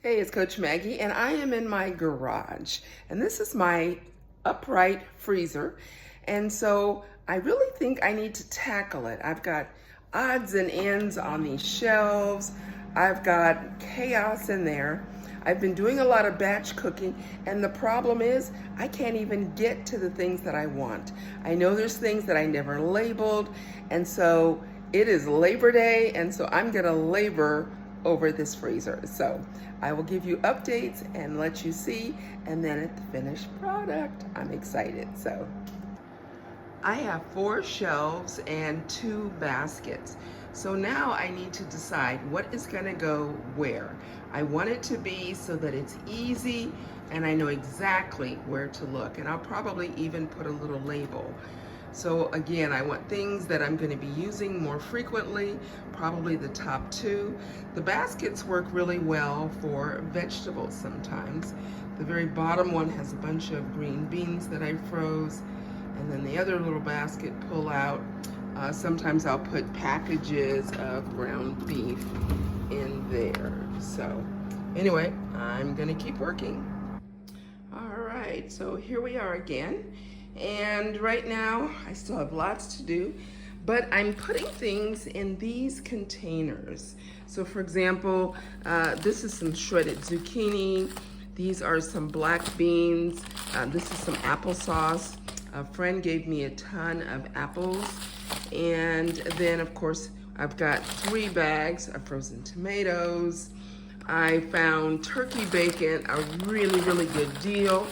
Hey, it's Coach Maggie, and I am in my garage. And this is my upright freezer. And so I really think I need to tackle it. I've got odds and ends on these shelves. I've got chaos in there. I've been doing a lot of batch cooking, and the problem is I can't even get to the things that I want. I know there's things that I never labeled, and so it is Labor Day, and so I'm gonna labor over this freezer. So I will give you updates and let you see, and then at the finished product, I'm excited. So I have 4 shelves and 2 baskets. So now I need to decide what is gonna go where. I want it to be so that it's easy and I know exactly where to look. And I'll probably even put a little label. So again, I want things that I'm going to be using more frequently, probably the top 2. The baskets work really well for vegetables sometimes. The very bottom one has a bunch of green beans that I froze, and then the other little basket pull out. Sometimes I'll put packages of ground beef in there. So anyway, I'm going to keep working. All right, so here we are again. And right now, I still have lots to do, but I'm putting things in these containers. So for example, this is some shredded zucchini. These are some black beans. This is some applesauce. A friend gave me a ton of apples. And then of course, I've got 3 bags of frozen tomatoes. I found turkey bacon, a really, really good deal.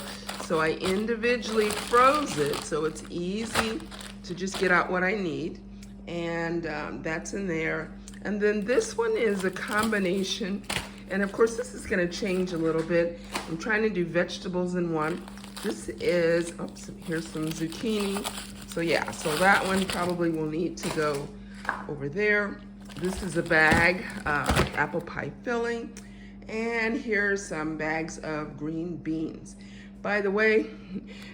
So I individually froze it so it's easy to just get out what I need. And that's in there. And then this one is a combination. And of course, this is gonna change a little bit. I'm trying to do vegetables in one. This is, oops, here's some zucchini. So yeah, so that one probably will need to go over there. This is a bag of apple pie filling. And here's some bags of green beans. By the way,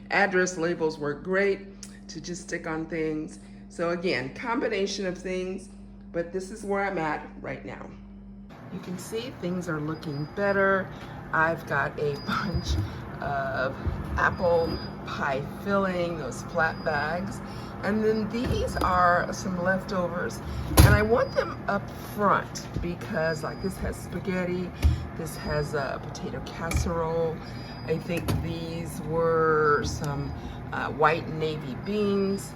address labels work great to just stick on things. So again, combination of things, but this is where I'm at right now. You can see things are looking better. I've got a bunch of apple pie filling, those flat bags. And then these are some leftovers. And I want them up front because like this has spaghetti, this has a potato casserole. I think these were some white navy beans.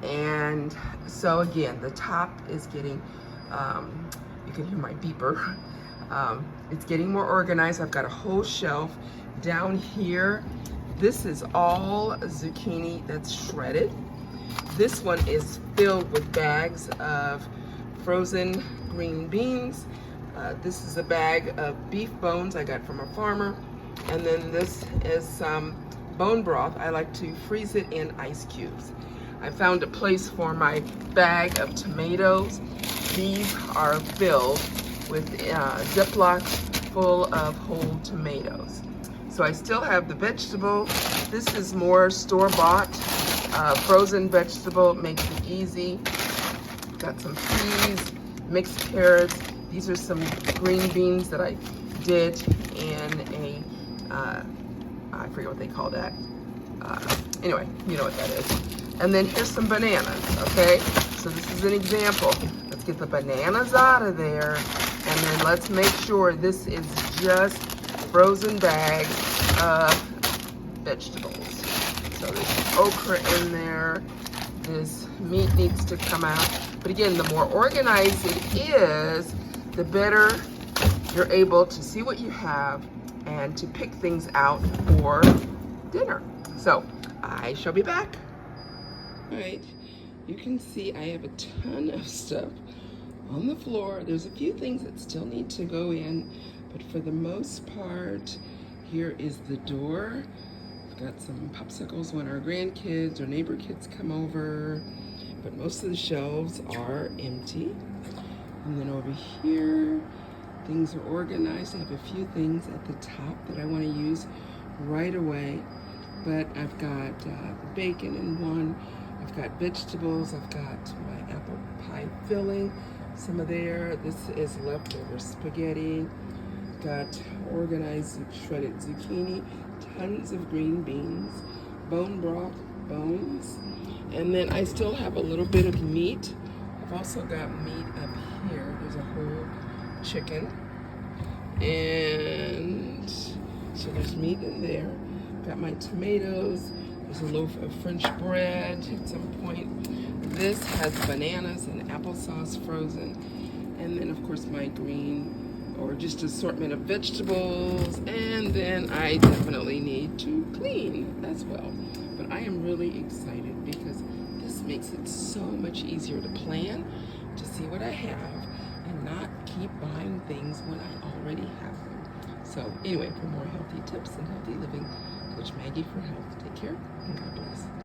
And so again, the top is getting, you can hear my beeper. It's getting more organized. I've got a whole shelf down here. This is all zucchini that's shredded. This one is filled with bags of frozen green beans. This is a bag of beef bones I got from a farmer. And then this is some bone broth. I like to freeze it in ice cubes. I found a place for my bag of tomatoes. These are filled with Ziplocs full of whole tomatoes. So I still have the vegetable. This is more store-bought frozen vegetable, makes it easy. Got some peas, mixed carrots. These are some green beans that I did in a, I forget what they call that. Anyway, you know what that is. And then here's some bananas, okay? So this is an example. Let's get the bananas out of there. And then let's make sure this is just frozen bags of vegetables. So there's okra in there. This meat needs to come out. But again, the more organized it is, the better you're able to see what you have and to pick things out for dinner. So I shall be back. All right, you can see I have a ton of stuff on the floor. There's a few things that still need to go in, but for the most part, here is the door. I've got some popsicles when our grandkids or neighbor kids come over, but most of the shelves are empty. And then over here, things are organized. I have a few things at the top that I want to use right away, but I've got the bacon in one. I've got vegetables. I've got my apple pie filling, some of there. This is leftover spaghetti. got organized shredded zucchini, tons of green beans, bone broth, bones, and then I still have a little bit of meat. I've also got meat up here. There's a whole chicken, and so there's meat in there. Got my tomatoes. There's a loaf of French bread at some point. This has bananas and applesauce frozen, and then of course my green or just assortment of vegetables, and then I definitely need to clean as well. But I am really excited because this makes it so much easier to plan, to see what I have, and not keep buying things when I already have them. So anyway, for more healthy tips and healthy living, Coach Maggie for Health. Take care and God bless.